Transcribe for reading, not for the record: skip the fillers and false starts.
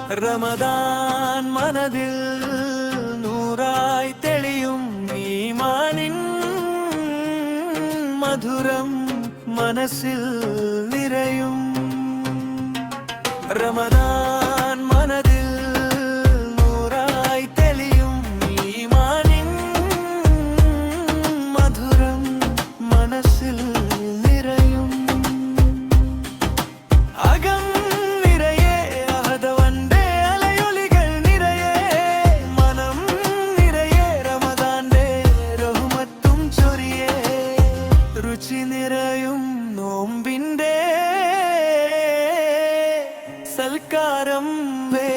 റമദാൻ മനതിൽ നൂറായി തെളിയും ഈമാനിൻ മധുരം മനസ്സിൽ നിറയും. റമദാൻ മനതിൽ നൂറായി തെളിയും ഈമാനിൻ മധുരം മനസ്സിൽ നിറയും. അകം നിറയെ അഹദവന്റെ അലയൊലികൾ നിറയെ, മനം നിറയെ റമദാന്റെ റഹ്മത്തും ചൊരിയേ, രുചി നിറയും നോമ്പിന്റെ സൽക്കാരം വേ